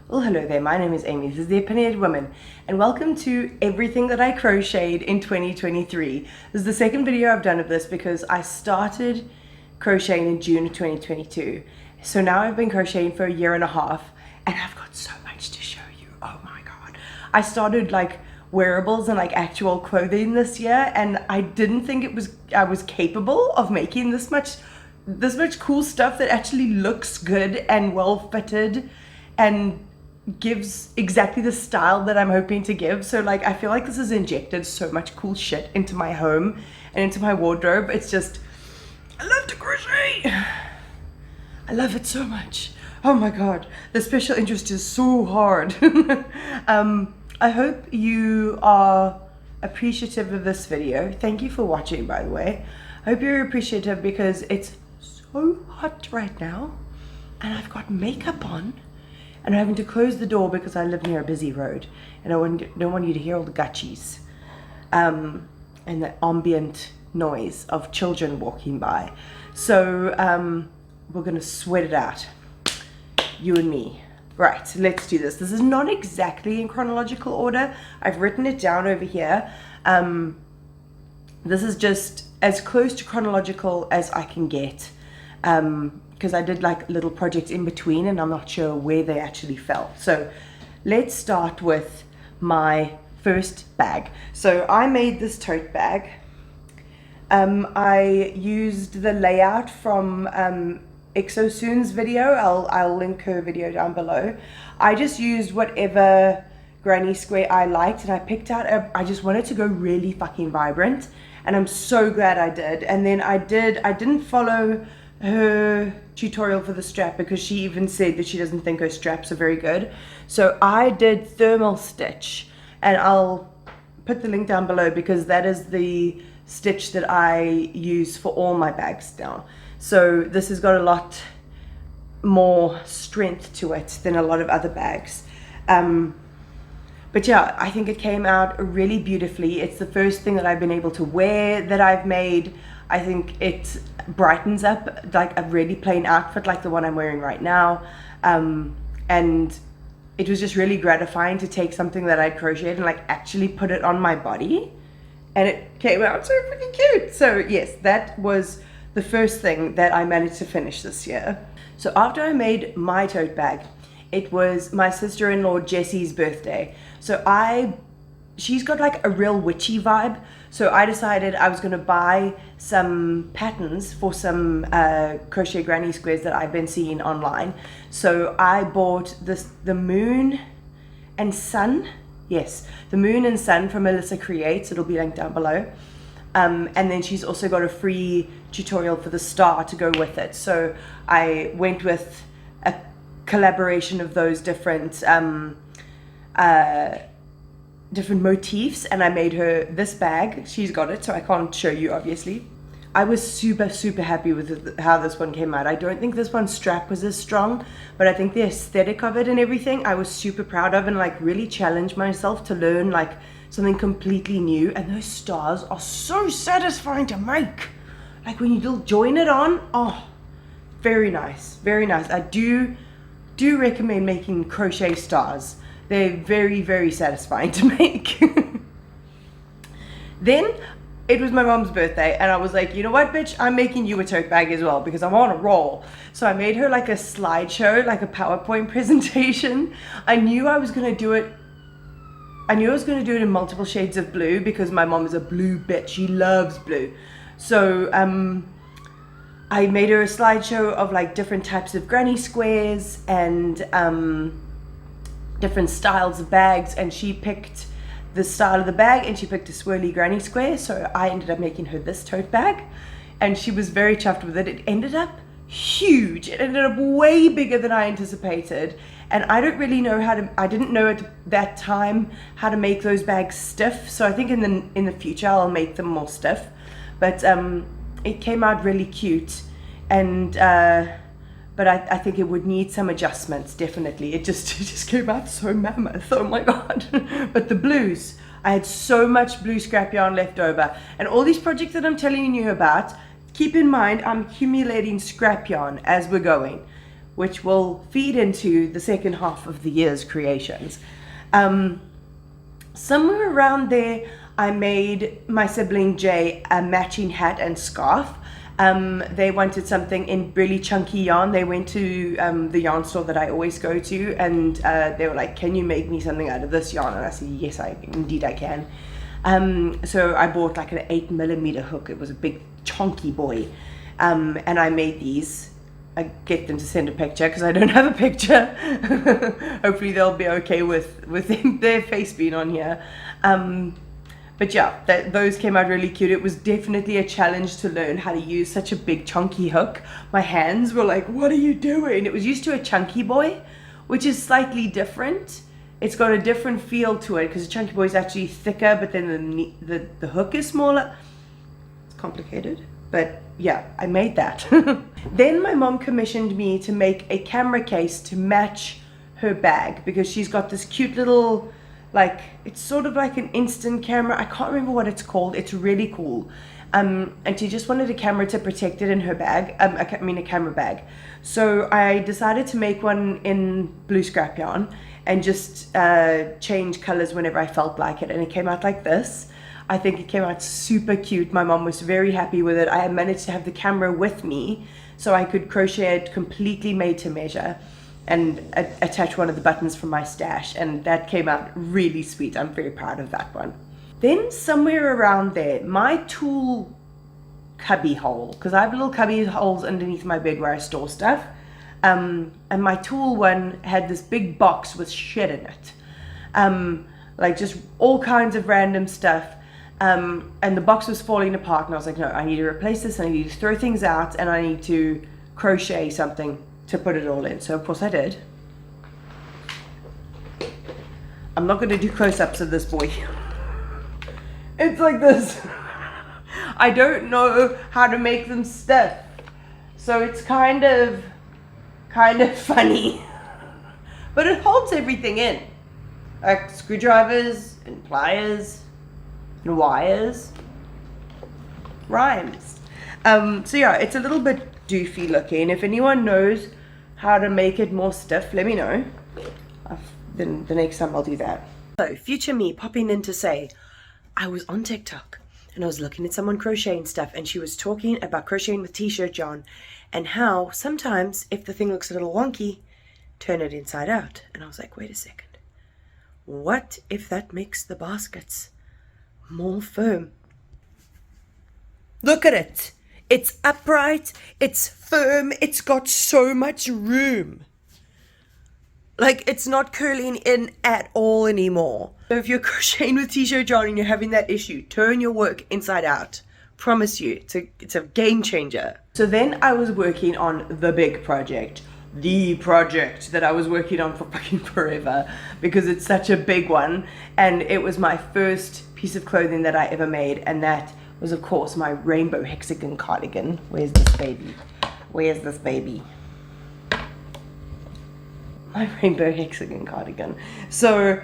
Well, hello there, my name is Amy, this is The Opinionated Woman, and welcome to everything that I crocheted in 2023. This is the second video I've done of this because I started crocheting in June of 2022. So now I've been crocheting for a year and a half, and I've got so much to show you. Oh my god. I started like wearables and like actual clothing this year, and I didn't think I was capable of making this much cool stuff that actually looks good and well fitted and gives exactly the style that I'm hoping to give. So like I feel like this has injected so much cool shit into my home and into my wardrobe. It's just, I love to crochet. I love it so much. Oh my god, the special interest is so hard. I hope you are appreciative of this video. Thank you for watching, by the way. I hope you're appreciative because it's so hot right now and I've got makeup on. And I'm having to close the door because I live near a busy road and I don't want you to hear all the gutchies and the ambient noise of children walking by. So we're gonna sweat it out, you and me. Right, let's do this. This is not exactly in chronological order. I've written it down over here. This is just as close to chronological as I can get. Because I did like little projects in between and I'm not sure where they actually fell. So let's start with my first bag. So I made this tote bag. I used the layout from Exosoon's video. I'll link her video down below. I just used whatever granny square I liked and I picked out I just wanted to go really fucking vibrant, and I'm so glad I did. And then I didn't follow her tutorial for the strap because she even said that she doesn't think her straps are very good. So I did thermal stitch, and I'll put the link down below because that is the stitch that I use for all my bags now. So this has got a lot more strength to it than a lot of other bags. But yeah, I think it came out really beautifully. It's the first thing that I've been able to wear that I've made. I think it brightens up like a really plain outfit like the one I'm wearing right now. And it was just really gratifying to take something that I crocheted and like actually put it on my body. And it came out so freaking cute. So yes, that was the first thing that I managed to finish this year. So after I made my tote bag, it was my sister-in-law Jessie's birthday. So she's got like a real witchy vibe. So I decided I was gonna buy some patterns for some crochet granny squares that I've been seeing online. So I bought the Moon and Sun. Yes, the Moon and Sun from Melissa Creates. It'll be linked down below. And then she's also got a free tutorial for the star to go with it. So I went with a collaboration of those different different motifs, and I made her this bag. She's got it, so I can't show you obviously. I was super happy with how this one came out. I don't think this one's strap was as strong, but I think the aesthetic of it and everything I was super proud of, and like really challenged myself to learn like something completely new. And those stars are so satisfying to make. Like when you join it on, oh, very nice, very nice. I do recommend making crochet stars. They're very satisfying to make. Then it was my mom's birthday and I was like, you know what, bitch, I'm making you a tote bag as well because I'm on a roll. So I made her like a slideshow, like a PowerPoint presentation. I knew I was gonna do it in multiple shades of blue because my mom is a blue bitch. She loves blue. So I made her a slideshow of like different types of granny squares and different styles of bags, and she picked the style of the bag and she picked a swirly granny square. So I ended up making her this tote bag and she was very chuffed with it. It ended up huge. It ended up way bigger than I anticipated, and I don't really know I didn't know at that time how to make those bags stiff. So I think in the future I'll make them more stiff, but it came out really cute. And but I think it would need some adjustments, definitely. It just came out so mammoth, oh my god. But the blues, I had so much blue scrap yarn left over. And all these projects that I'm telling you about, keep in mind, I'm accumulating scrap yarn as we're going. which will feed into the second half of the year's creations. Somewhere around there, I made my sibling Jay a matching hat and scarf. They wanted something in really chunky yarn. They went to the yarn store that I always go to, and they were like, can you make me something out of this yarn? And I said, yes, indeed I can. So I bought like an 8mm hook. It was a big chunky boy. And I made these. I get them to send a picture because I don't have a picture. Hopefully they'll be okay with their face being on here. But yeah, those came out really cute. It was definitely a challenge to learn how to use such a big chunky hook. My hands were like, what are you doing? It was used to a chunky boy, which is slightly different. It's got a different feel to it because the chunky boy is actually thicker, but then the hook is smaller. It's complicated, but yeah, I made that. Then my mom commissioned me to make a camera case to match her bag because she's got this cute little, like, it's sort of like an instant camera. I can't remember what it's called. It's really cool. And she just wanted a camera to protect it in her bag. A camera bag. So I decided to make one in blue scrap yarn and just change colors whenever I felt like it. And it came out like this. I think it came out super cute. My mom was very happy with it. I had managed to have the camera with me so I could crochet it completely made to measure and attach one of the buttons from my stash, and that came out really sweet. I'm very proud of that one. Then somewhere around there, my tool cubby hole, because I have little cubby holes underneath my bed where I store stuff, and my tool one had this big box with shit in it, like just all kinds of random stuff. And the box was falling apart, and I was like, no, I need to replace this, and I need to throw things out, and I need to crochet something to put it all in. So of course I did. I'm not going to do close-ups of this boy. It's like this. I don't know how to make them stiff, so it's kind of funny, but it holds everything in, like screwdrivers and pliers and wires. Rhymes. So yeah, it's a little bit doofy looking. If anyone knows how to make it more stiff, let me know. Then the next time I'll do that. So future me popping in to say, I was on TikTok and I was looking at someone crocheting stuff, and she was talking about crocheting with t-shirt yarn and how sometimes if the thing looks a little wonky, turn it inside out. And I was like, wait a second, what if that makes the baskets more firm? Look at it. It's upright, it's firm, it's got so much room. Like, it's not curling in at all anymore. So if you're crocheting with t-shirt yarn and you're having that issue, turn your work inside out. Promise you, it's a game changer. So then I was working on the big project. The project that I was working on for fucking forever, because it's such a big one, and it was my first piece of clothing that I ever made, and that was of course my rainbow hexagon cardigan. Where's this baby? Where's this baby? My rainbow hexagon cardigan. So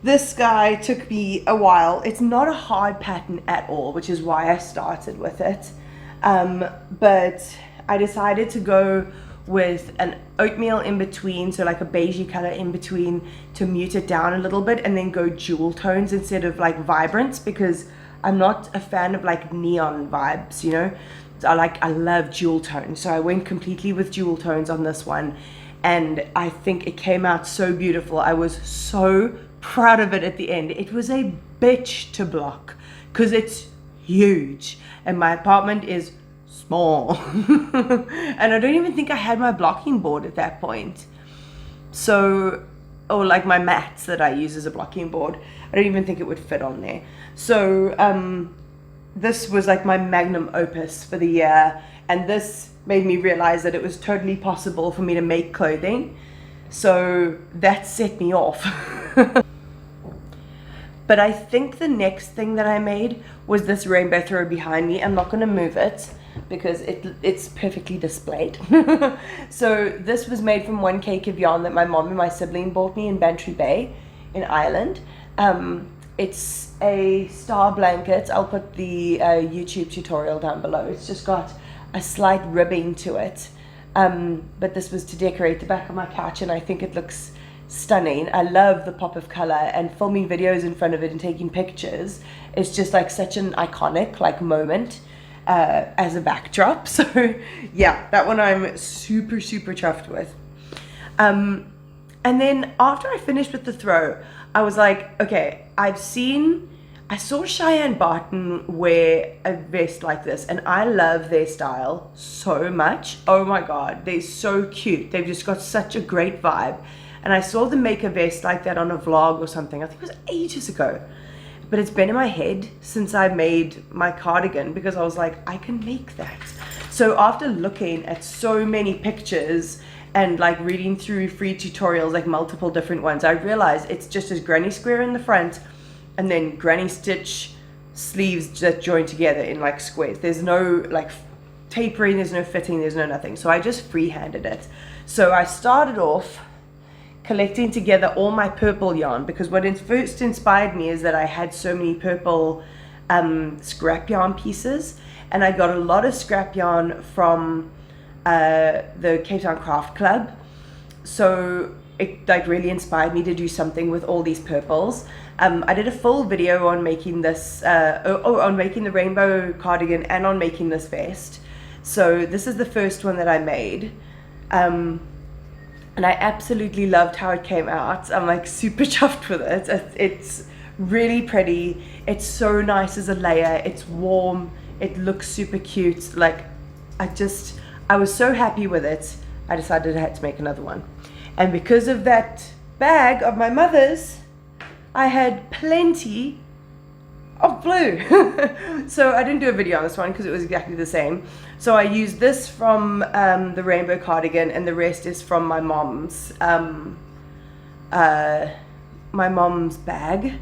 this guy took me a while. It's not a hard pattern at all, which is why I started with it. But I decided to go with an oatmeal in between, so like a beigey color in between, to mute it down a little bit, and then go jewel tones instead of like vibrance, because I'm not a fan of like neon vibes, you know. I love jewel tones, so I went completely with jewel tones on this one, and I think it came out so beautiful. I was so proud of it at the end. It was a bitch to block because it's huge, and my apartment is small. And I don't even think I had my blocking board at that point. So, or like my mats that I use as a blocking board, I don't even think it would fit on there. So this was like my magnum opus for the year, and this made me realize that it was totally possible for me to make clothing. So that set me off. But I think the next thing that I made was this rainbow throw behind me. I'm not going to move it because it's perfectly displayed. So this was made from one cake of yarn that my mom and my sibling bought me in Bantry Bay in Ireland. It's a star blanket. I'll put the YouTube tutorial down below. It's just got a slight ribbing to it. But this was to decorate the back of my couch, and I think it looks stunning. I love the pop of color, and filming videos in front of it and taking pictures. It's just like such an iconic like moment as a backdrop. So yeah, that one I'm super chuffed with. And then after I finished with the throw, I was like, okay, I saw Cheyenne Barton wear a vest like this, and I love their style so much. Oh my god, they're so cute. They've just got such a great vibe. And I saw them make a vest like that on a vlog or something. I think it was ages ago. But it's been in my head since I made my cardigan, because I was like, I can make that. So after looking at so many pictures and like reading through free tutorials, like multiple different ones, I realized it's just as granny square in the front and then granny stitch sleeves that join together in like squares. There's no like tapering, there's no fitting, there's no nothing. So I just freehanded it. So I started off collecting together all my purple yarn, because what first inspired me is that I had so many purple scrap yarn pieces, and I got a lot of scrap yarn from the Cape Town Craft Club. So it like really inspired me to do something with all these purples. I did a full video on making this, on making the rainbow cardigan and on making this vest. So this is the first one that I made. And I absolutely loved how it came out. I'm like super chuffed with it. It's really pretty. It's so nice as a layer. It's warm. It looks super cute. Like I was so happy with it. I decided I had to make another one. And because of that bag of my mother's, I had plenty of blue. So I didn't do a video on this one because it was exactly the same. So I used this from the rainbow cardigan, and the rest is from my mom's bag.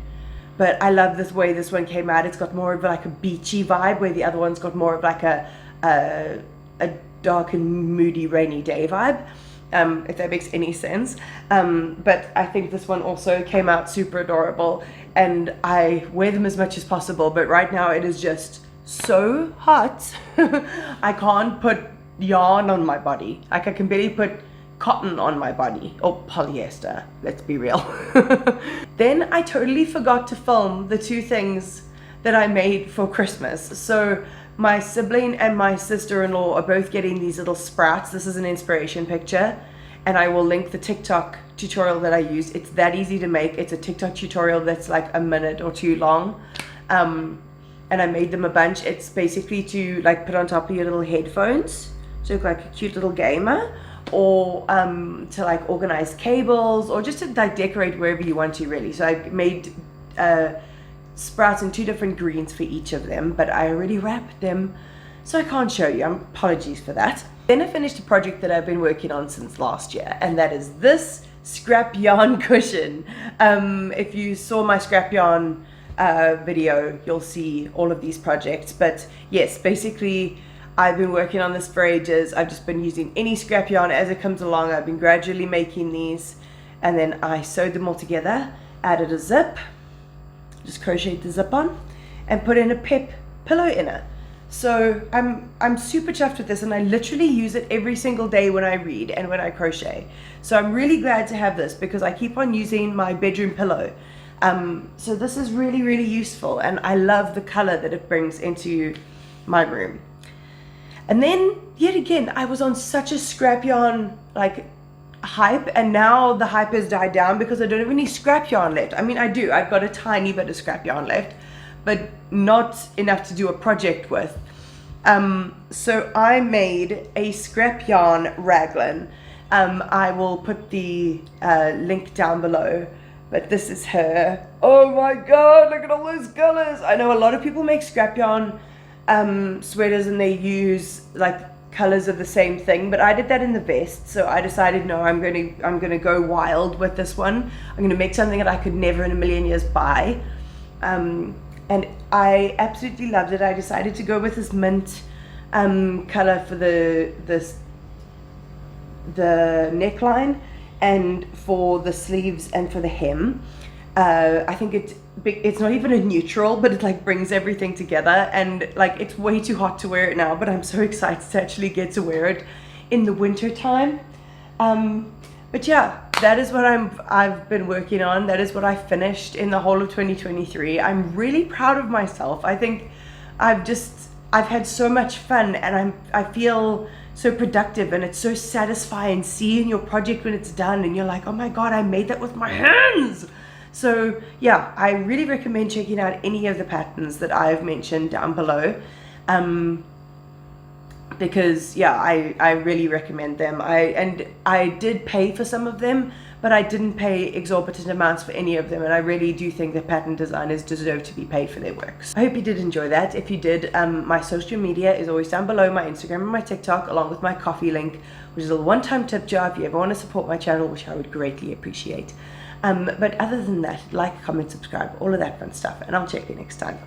But I love this way this one came out. It's got more of like a beachy vibe, where the other one's got more of like a dark and moody rainy day vibe, if that makes any sense. But I think this one also came out super adorable, and I wear them as much as possible. But right now it is just so hot. I can't put yarn on my body. Like I can barely put cotton on my body, or polyester, let's be real. Then I totally forgot to film the two things that I made for Christmas. So my sibling and my sister-in-law are both getting these little sprouts. This is an inspiration picture, and I will link the TikTok tutorial that I use. It's that easy to make. It's a TikTok tutorial that's like a minute or two long. And I made them a bunch. It's basically to like put on top of your little headphones, so like a cute little gamer, or to like organize cables, or just to like decorate wherever you want to, really. So I made sprouts in two different greens for each of them, but I already wrapped them, so I can't show you. Apologies for that. Then I finished a project that I've been working on since last year, and that is this scrap yarn cushion. If you saw my scrap yarn video, you'll see all of these projects. But yes, basically I've been working on this for ages. I've just been using any scrap yarn as it comes along. I've been gradually making these, and then I sewed them all together, added a zip, just crocheted the zip on, and put in a pep pillow inner. So I'm super chuffed with this, and I literally use it every single day when I read and when I crochet. So I'm really glad to have this, because I keep on using my bedroom pillow. So this is really useful, and I love the color that it brings into my room. And then yet again, I was on such a scrap yarn like hype, and now the hype has died down because I don't have any scrap yarn left. I mean, I do. I've got a tiny bit of scrap yarn left, but not enough to do a project with. So I made a scrap yarn raglan. I will put the link down below. But this is her. Oh my god, look at all those colors. I know a lot of people make scrap yarn sweaters, and they use like colors of the same thing, but I did that in the vest. So I decided, no, I'm gonna go wild with this one. I'm gonna make something that I could never in a million years buy. And I absolutely loved it. I decided to go with this mint color for the neckline, and for the sleeves, and for the hem. I think it's not even a neutral, but it like brings everything together, and like it's way too hot to wear it now, but I'm so excited to actually get to wear it in the winter time. But yeah, that is what I've been working on. That is what I finished in the whole of 2023. I'm really proud of myself. I think I've had so much fun, and I feel so productive, and it's so satisfying seeing your project when it's done and you're like, oh my god, I made that with my hands. So yeah, I really recommend checking out any of the patterns that I've mentioned down below. Because yeah, I really recommend them. I did pay for some of them, but I didn't pay exorbitant amounts for any of them, and I really do think that pattern designers deserve to be paid for their works. I hope you did enjoy that. If you did, my social media is always down below, my Instagram and my TikTok, along with my Kofi link, which is a one-time tip jar if you ever want to support my channel, which I would greatly appreciate. But other than that, like, comment, subscribe, all of that fun stuff, and I'll check you next time.